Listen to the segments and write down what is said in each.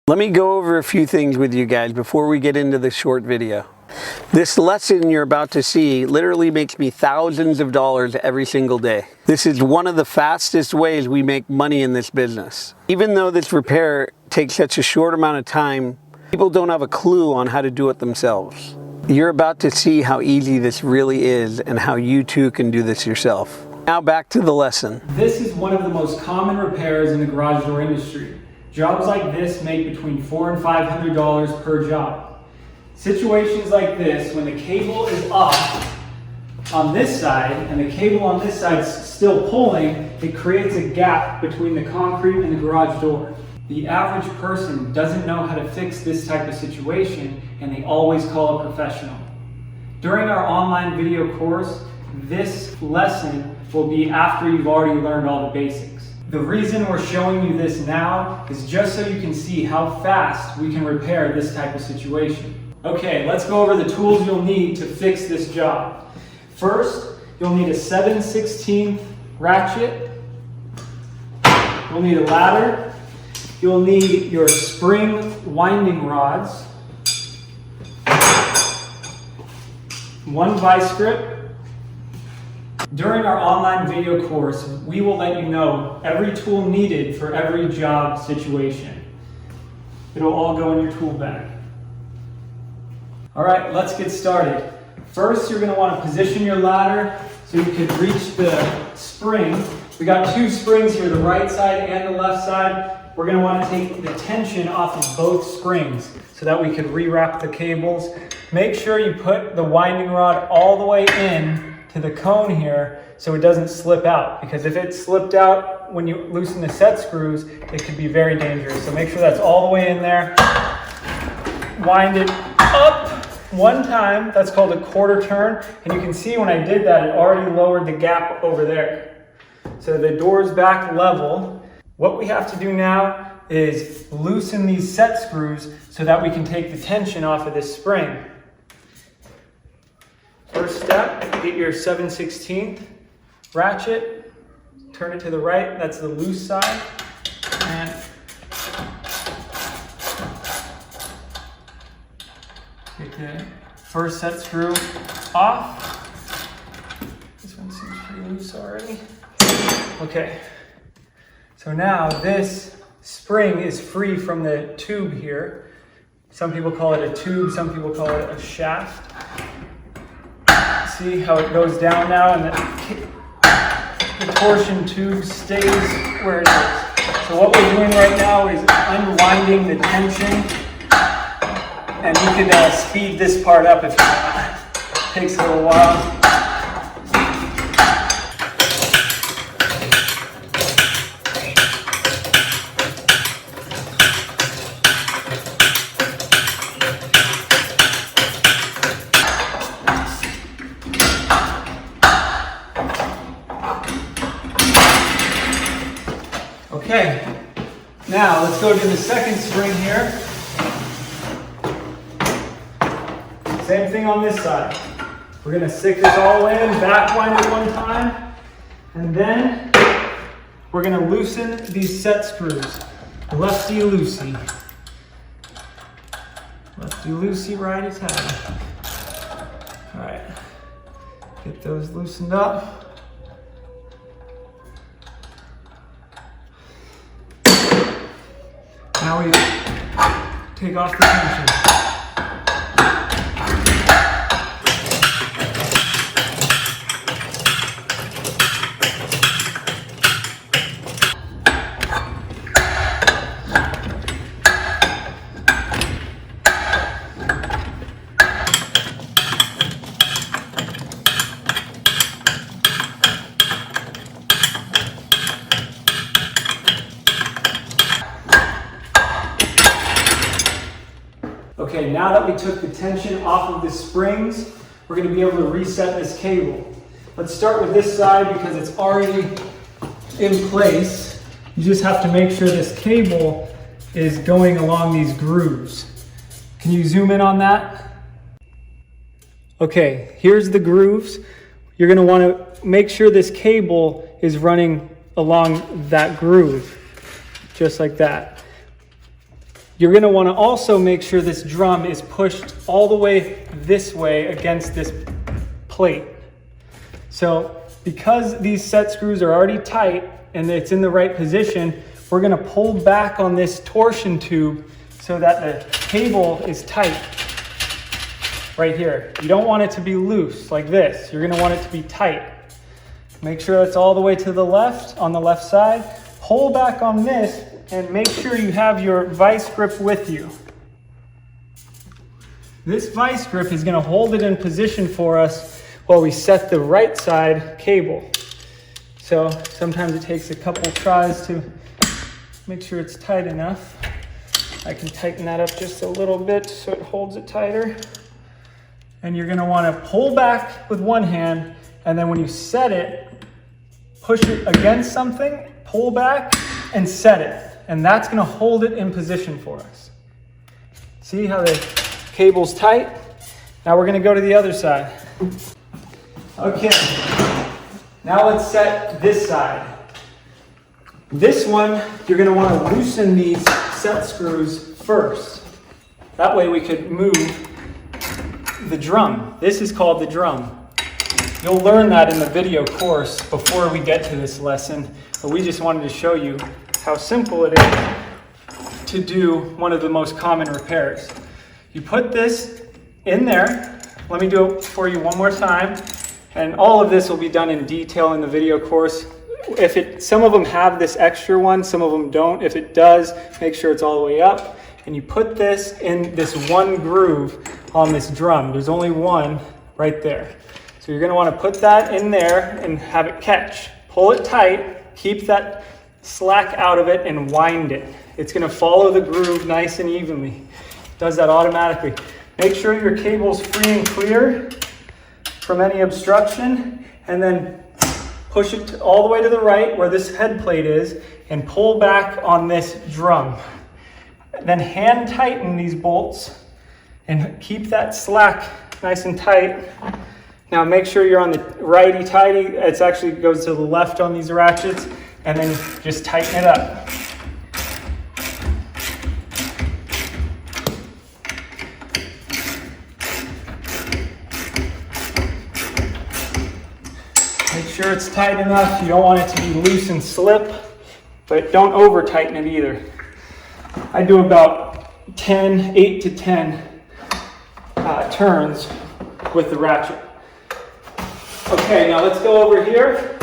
Let me go over a few things with you guys before we get into the short video. This lesson you're about to see literally makes me thousands of dollars every single day. This is one of the fastest ways we make money in this business. Even though this repair takes such a short amount of time, people don't have a clue on how to do it themselves. You're about to see how easy this really is and how you too can do this yourself. Now back to the lesson. This is one of the most common repairs in the garage door industry. Jobs like this make between $400 and $500 per job. Situations like this, when the cable is off on this side and the cable on this side is still pulling, it creates a gap between the concrete and the garage door. The average person doesn't know how to fix this type of situation, and they always call a professional. During our online video course, this lesson will be after you've already learned all the basics. The reason we're showing you this now is just so you can see how fast we can repair this type of situation. Okay, let's go over the tools you'll need to fix this job. First, you'll need a 7/16 ratchet. You'll need a ladder. You'll need your spring winding rods, one vice grip. During our online video course, we will let you know every tool needed for every job situation. It'll all go in your tool bag. All right, let's get started. First, you're going to want to position your ladder so you can reach the spring. We got two springs here, the right side and the left side. We're going to want to take the tension off of both springs so that we can rewrap the cables. Make sure you put the winding rod all the way in to the cone here so it doesn't slip out, because if it slipped out when you loosen the set screws, it could be very dangerous. So make sure that's all the way in there. Wind it up one time. That's called a quarter turn, and you can see when I did that, it already lowered the gap over there. So the door's back level. What we have to do now is loosen these set screws so that we can take the tension off of this spring. First step, get your 7/16 ratchet, turn it to the right, that's the loose side, and get the first set screw off. This one seems pretty loose already. Okay, so now this spring is free from the tube here. Some people call it a tube, some people call it a shaft. See how it goes down now, and the torsion tube stays where it is. So what we're doing right now is unwinding the tension, and you can speed this part up if you want. It takes a little while. Okay, now let's go to the second spring here. Same thing on this side. We're going to stick this all in, back wind it one time, and then we're going to loosen these set screws. Lefty-loosey. Lefty-loosey, righty-tighty. All right, get those loosened up. Now we take off the tension. Okay, now that we took the tension off of the springs, we're going to be able to reset this cable. Let's start with this side because it's already in place. You just have to make sure this cable is going along these grooves. Can you zoom in on that? Okay, here's the grooves. You're going to want to make sure this cable is running along that groove, just like that. You're going to want to also make sure this drum is pushed all the way this way against this plate. So because these set screws are already tight and it's in the right position, we're going to pull back on this torsion tube so that the cable is tight right here. You don't want it to be loose like this. You're going to want it to be tight. Make sure it's all the way to the left, on the left side. Pull back on this and make sure you have your vice grip with you. This vice grip is going to hold it in position for us while we set the right side cable. So sometimes it takes a couple tries to make sure it's tight enough. I can tighten that up just a little bit so it holds it tighter. And you're going to want to pull back with one hand, and then when you set it, push it against something, pull back, and set it. And that's going to hold it in position for us. See how the cable's tight? Now we're going to go to the other side. Okay, now let's set this side. This one, you're going to want to loosen these set screws first. That way we could move the drum. This is called the drum. You'll learn that in the video course before we get to this lesson, but we just wanted to show you how simple it is to do one of the most common repairs. You put this in there. Let me do it for you one more time. And all of this will be done in detail in the video course. Some of them have this extra one, some of them don't. If it does, make sure it's all the way up. And you put this in this one groove on this drum. There's only one right there. So you're gonna wanna put that in there and have it catch. Pull it tight, keep that slack out of it and wind it. It's going to follow the groove nice and evenly. It does that automatically. Make sure your cable's free and clear from any obstruction, and then push it all the way to the right where this head plate is and pull back on this drum. Then hand tighten these bolts and keep that slack nice and tight. Now make sure you're on the righty-tighty. It actually goes to the left on these ratchets. And then just tighten it up. Make sure it's tight enough. You don't want it to be loose and slip, but don't over tighten it either. I do about 8 to 10 turns with the ratchet. Okay, now let's go over here.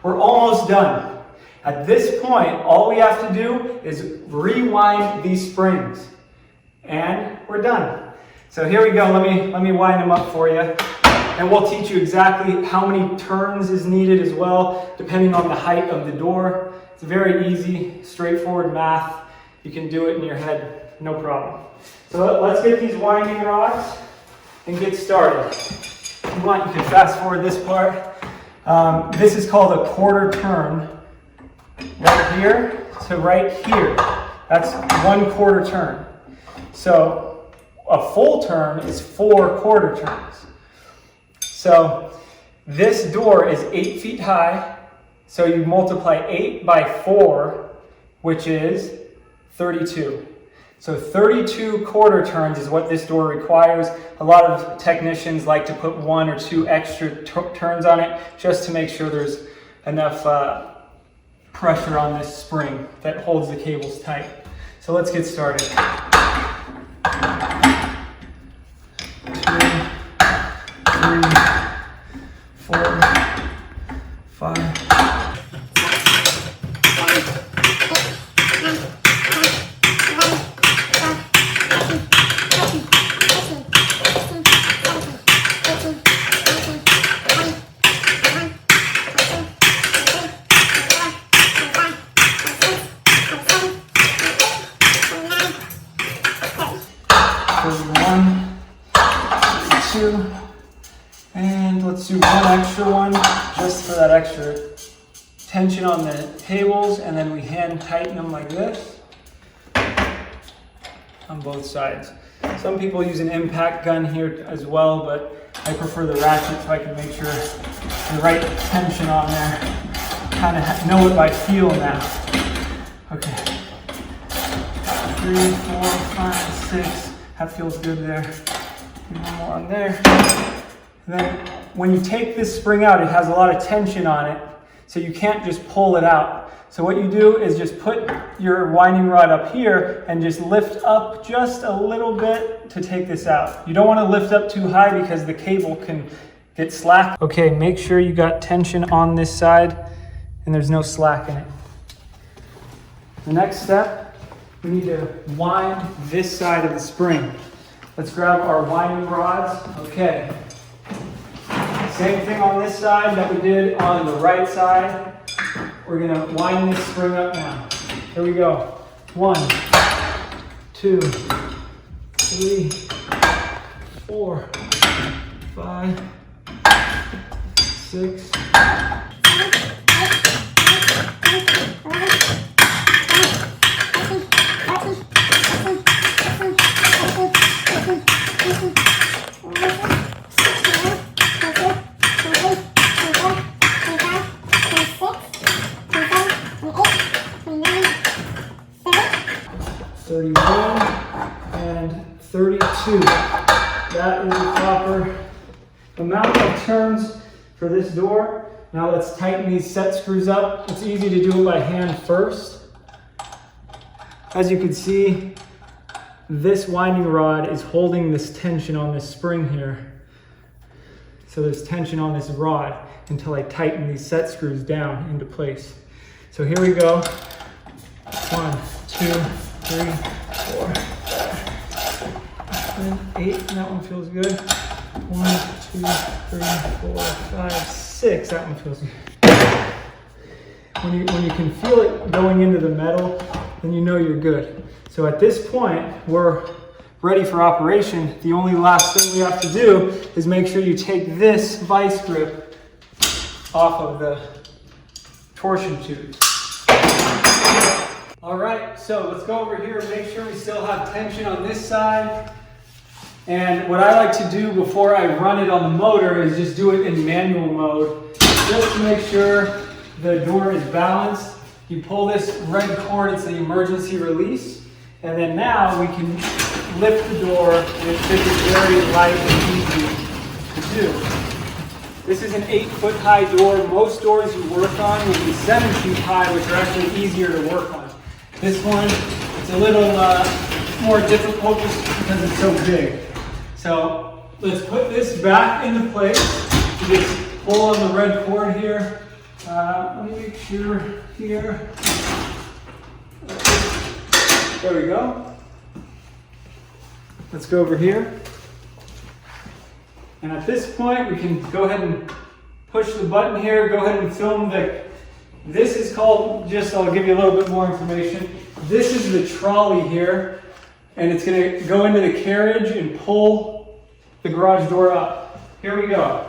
We're almost done. At this point, all we have to do is rewind these springs. And we're done. So here we go. Let me wind them up for you. And we'll teach you exactly how many turns is needed as well, depending on the height of the door. It's very easy, straightforward math. You can do it in your head, no problem. So let's get these winding rods and get started. If you want, you can fast forward this part. This is called a quarter turn, right here to right here. That's 1/4 turn. So a full turn is 4 quarter turns. So this door is 8 feet high. So you multiply 8 by 4, which is 32. So 32 quarter turns is what this door requires. A lot of technicians like to put 1 or 2 extra turns on it just to make sure there's enough pressure on this spring that holds the cables tight. So let's get started. 2, 3, 4, 5. And let's do one extra one just for that extra tension on the cables, and then we hand tighten them like this on both sides. Some people use an impact gun here as well, but I prefer the ratchet so I can make sure the right tension on there. Kind of know it by feel now. Okay. 3, 4, 5, 6. That feels good there. One more on there. And then when you take this spring out, it has a lot of tension on it, so you can't just pull it out. So what you do is just put your winding rod up here and just lift up just a little bit to take this out. You don't want to lift up too high because the cable can get slack. Okay, make sure you got tension on this side and there's no slack in it. The next step, we need to wind this side of the spring. Let's grab our winding rods. Okay. Same thing on this side that we did on the right side. We're gonna wind this spring up now. Here we go. 1, 2, 3, 4, 5, 6. And 32. That is the proper amount of turns for this door. Now let's tighten these set screws up. It's easy to do it by hand first. As you can see, this winding rod is holding this tension on this spring here. So there's tension on this rod until I tighten these set screws down into place. So here we go. 1, 2, 3, 4, 5, 7, 8. That one feels good. 1, 2, 3, 4, 5, 6. That one feels good. When you can feel it going into the metal, then you know you're good. So at this point, we're ready for operation. The only last thing we have to do is make sure you take this vice grip off of the torsion tube. All right, so let's go over here and make sure we still have tension on this side. And what I like to do before I run it on the motor is just do it in manual mode, just to make sure the door is balanced. You pull this red cord, it's the emergency release, and then now we can lift the door, and it's very light and easy to do. This is an 8-foot high door. Most doors you work on will be 7 feet high, which are actually easier to work on. This one, it's a little more difficult just because it's so big. So let's put this back into place. You just pull on the red cord here. Let me make sure here. There we go. Let's go over here. And at this point, we can go ahead and push the button here. Go ahead and film this is called, I'll give you a little bit more information. This is the trolley here, and it's gonna go into the carriage and pull the garage door up. Here we go.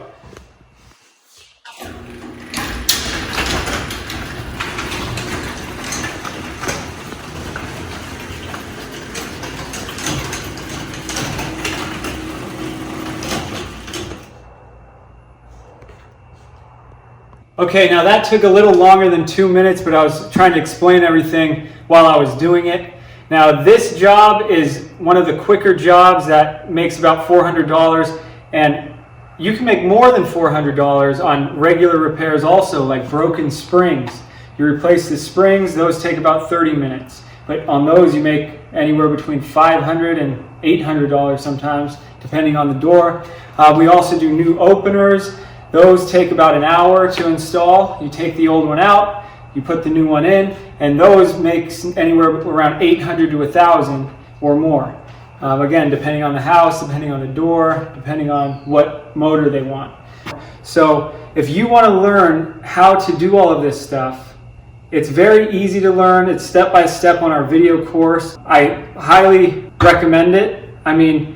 Okay, now that took a little longer than 2 minutes, but I was trying to explain everything while I was doing it. Now this job is one of the quicker jobs that makes about $400, and you can make more than $400 on regular repairs also, like broken springs. You replace the springs, those take about 30 minutes. But on those you make anywhere between $500 and $800 sometimes, depending on the door. We also do new openers. Those take about an hour to install. You take the old one out, you put the new one in, and those make anywhere around $800 to $1,000 or more. Again, depending on the house, depending on the door, depending on what motor they want. So if you want to learn how to do all of this stuff, it's very easy to learn. It's step by step on our video course. I highly recommend it. I mean,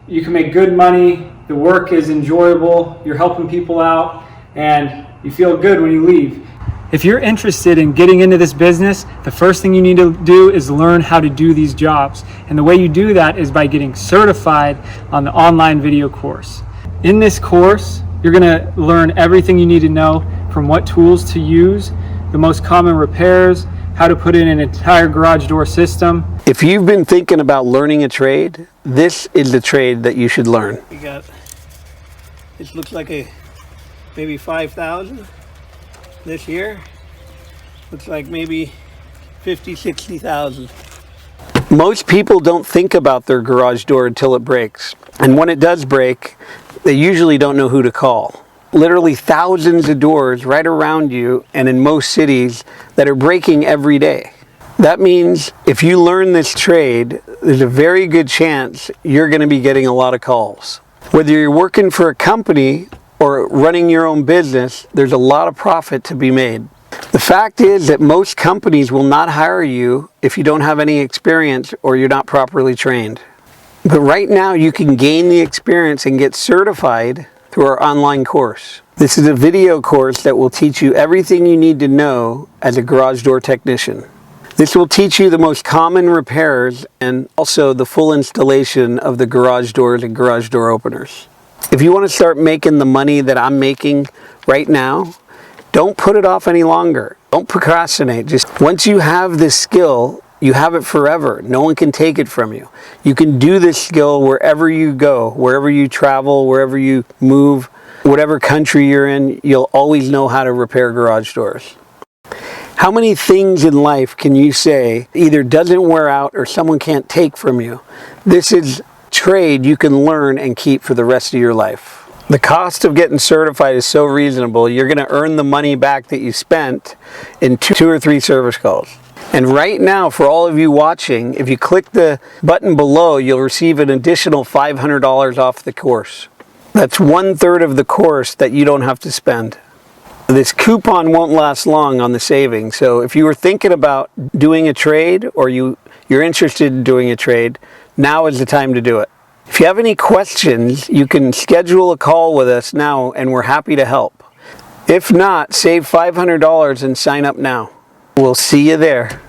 you can make good money. The work is enjoyable, you're helping people out, and you feel good when you leave. If you're interested in getting into this business, the first thing you need to do is learn how to do these jobs. And the way you do that is by getting certified on the online video course. In this course, you're going to learn everything you need to know, from what tools to use, the most common repairs, how to put in an entire garage door system. If you've been thinking about learning a trade, this is the trade that you should learn. We got, this looks like maybe 5,000 this year. Looks like maybe 50, 60,000. Most people don't think about their garage door until it breaks. And when it does break, they usually don't know who to call. Literally thousands of doors right around you and in most cities that are breaking every day. That means if you learn this trade, there's a very good chance you're going to be getting a lot of calls. Whether you're working for a company or running your own business, there's a lot of profit to be made. The fact is that most companies will not hire you if you don't have any experience or you're not properly trained. But right now you can gain the experience and get certified through our online course. This is a video course that will teach you everything you need to know as a garage door technician. This will teach you the most common repairs and also the full installation of the garage doors and garage door openers. If you want to start making the money that I'm making right now, don't put it off any longer. Don't procrastinate. Just once you have this skill, you have it forever. No one can take it from you. You can do this skill wherever you go, wherever you travel, wherever you move, whatever country you're in, you'll always know how to repair garage doors. How many things in life can you say either doesn't wear out or someone can't take from you? This is trade you can learn and keep for the rest of your life. The cost of getting certified is so reasonable, you're going to earn the money back that you spent in 2 or 3 service calls. And right now, for all of you watching, if you click the button below, you'll receive an additional $500 off the course. That's 1/3 of the course that you don't have to spend. This coupon won't last long on the savings, so if you were thinking about doing a trade or you're interested in doing a trade, now is the time to do it. If you have any questions, you can schedule a call with us now and we're happy to help. If not, save $500 and sign up now. We'll see you there.